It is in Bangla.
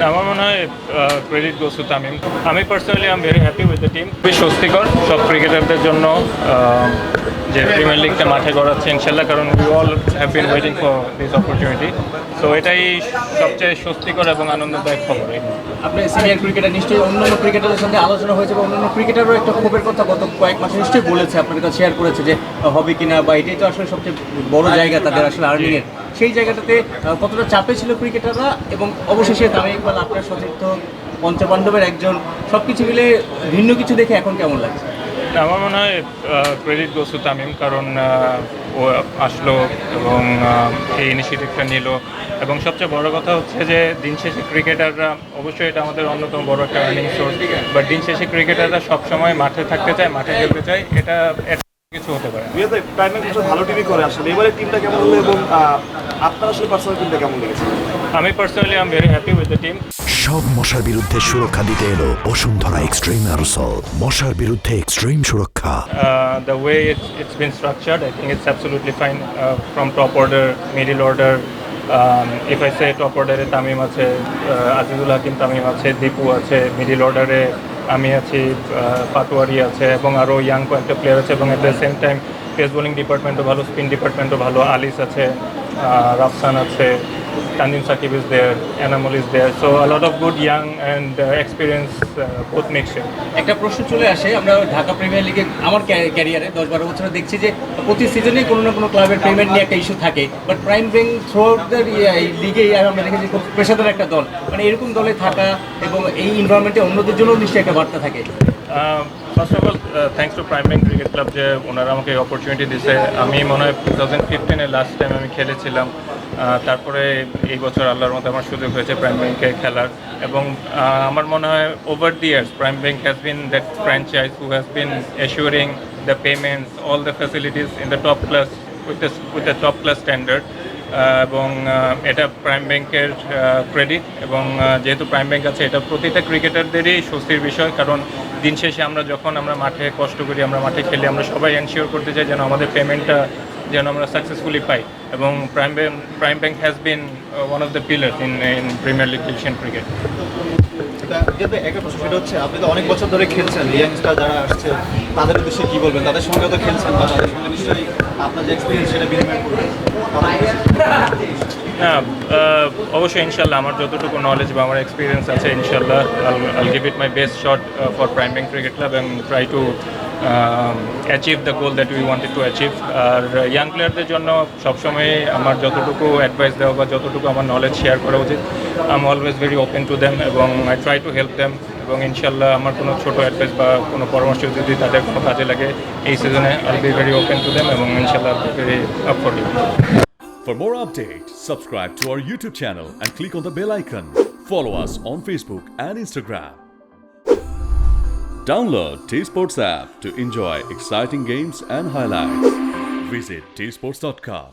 আমার মনে হয় ক্রেডিট গোস টু তামিম। আমি personally I am very happy with the team. খুবই স্বস্তিকর সব ক্রিকেটারদের জন্য যে প্রিমিয়ার লিগটা মাঠে গড়াচ্ছে ইনশাল্লাহ, কারণ we all have been waiting for this opportunity. So এটাই সবচেয়ে স্বস্তিকর এবং আনন্দদায়ক খবর। আপনি সিনিয়র ক্রিকেটার, নিশ্চয়ই অন্যান্য ক্রিকেটারের সঙ্গে আলোচনা হয়েছে বা অন্যান্য ক্রিকেটারও একটা ক্ষোভের কথা গত কয়েক মাসে নিশ্চয়ই বলেছে, আপনার কাছে শেয়ার করেছে যে হবে কিনা, বা এটাই তো আসলে সবচেয়ে বড় জায়গা তাদের আসলে আর্নিংয়ের। সেই জায়গাটাতে কতটা চাপে ছিল ক্রিকেটাররা, এবং অবশেষে তামিম ইকবাল আপনার সতীর্থ পঞ্চপাণ্ডবের একজন, সব কিছু মিলে ভিন্ন কিছু দেখে এখন কেমন লাগছে? আমার মনে হয় ক্রেডিট গোস টু তামিম, কারণ ও আসলো এবং এই ইনিশিয়েটিভটা নিল। এবং সবচেয়ে বড় কথা হচ্ছে যে দিন শেষে ক্রিকেটাররা, অবশ্যই এটা আমাদের অন্যতম বড় একটা আর্নিং সোর্স, বাট দিন শেষে ক্রিকেটাররা সবসময় মাঠে থাকতে চায়, মাঠে খেলতে চায়। এটা কিছু হতে পারে। ভালো টিভি করে আসলে এবারে টিমটা কেমন হলো, এবং আপনার আসলে পার্সোনাল টিমটা কেমন লেগেছে? আমি personally I am very happy with the team. সব মশার বিরুদ্ধে সুরক্ষা দিতে এলো বসুন্ধরা এক্সট্রিম অ্যারোসল, মশার বিরুদ্ধে এক্সট্রিম সুরক্ষা। The way it's been structured, I think it's absolutely fine. From top order, middle order, if I say top order এ তামিম আছে, আজিজুল হাকিম তামিম আছে, দীপু আছে, মিডল অর্ডারে আমি আছি, পাটোয়ারি আছে, এবং আরও ইয়াং কয়েকটা প্লেয়ার আছে, এবং at the same time pace bowling ডিপার্টমেন্টও ভালো, স্পিন ডিপার্টমেন্টও ভালো। আলিস আছে, রাফসান আছে, Tanvim Sakib is there, Enamul is there. So a lot of good young and experienced both mixture. একটা প্রশ্ন চলে আসে, আমরা ঢাকা প্রিমিয়ার লিগে আমার ক্যারিয়ারে 10-12 বছরে দেখছি যে প্রতি সিজনেই কোনো না কোনো ক্লাবের পেমেন্ট নিয়ে একটা ইস্যু থাকে, but prime bank through the লিগে আমরা দেখেছি খুব পেশাদার একটা দল, মানে এরকম দলে থাকা এবং এই এনভায়রনমেন্টে অন্যদের জন্য নিশ্চয়ই একটা বার্তা থাকে। First of all thanks to prime Bank cricket club যে ওনারা আমাকে এই অপরচুনিটি দিছে। আমি মনে হয় 2015-এ লাস্ট টাইম আমি খেলেছিলাম। তারপরে এই বছর আল্লাহর মতো আমার সুযোগ হয়েছে প্রাইম ব্যাংকে খেলার, এবং আমার মনে হয় over the years Prime Bank has been that franchise who has been assuring the payments, all the facilities in the top class with the top class standard. এবং এটা প্রাইম ব্যাংকের ক্রেডিট, এবং যেহেতু প্রাইম ব্যাংক আছে, এটা প্রতিটা ক্রিকেটারদেরই স্বস্তির বিষয়। কারণ দিন শেষে আমরা যখন আমরা মাঠে কষ্ট করি, আমরা মাঠে খেলি, আমরা সবাই এনশিওর করতে চাই যেন আমাদের পেমেন্টটা যেন আমরা সাকসেসফুলি পাই। এবং prime Bank has bin one of the pillars in premier league division cricket. একটা প্রশ্ন, সেটা হচ্ছে আপনি তো অনেক বছর ধরে খেলছেন, ইয়াংস্টার যারা আসছে তাদের উদ্দেশ্যে কী বলবেন? তাদের সঙ্গে তো খেলছেন, বা তাদের সঙ্গে নিশ্চয়ই আপনার যে এক্সপিরিয়েন্স সেটা বিনিময় করবেন। হ্যাঁ, অবশ্যই ইনশাল্লাহ আমার যতটুকু নলেজ বা আমার এক্সপিরিয়েন্স আছে, ইনশাল্লাহ I'll give it my best shot for Prime Bank cricket club এবং try to achieve the goal that we wanted to achieve. আর ইয়াং প্লেয়ারদের জন্য সবসময় আমার যতটুকু অ্যাডভাইস দেওয়া বা যতটুকু আমার নলেজ শেয়ার করা উচিত, I am always very open to them, এবং I try to help them. এবং ইনশাল্লাহ আমার কোনো ছোটো অ্যাডভাইস বা কোনো পরামর্শ যদি তাদের কোনো কাজে লাগে এই সিজনে, I be very open to them, এবং ইনশাল্লাহ I be very up for it. For more updates, subscribe to our YouTube channel and click on the bell icon. Follow us on Facebook and Instagram. Download T-Sports app to enjoy exciting games and highlights. Visit tsports.com.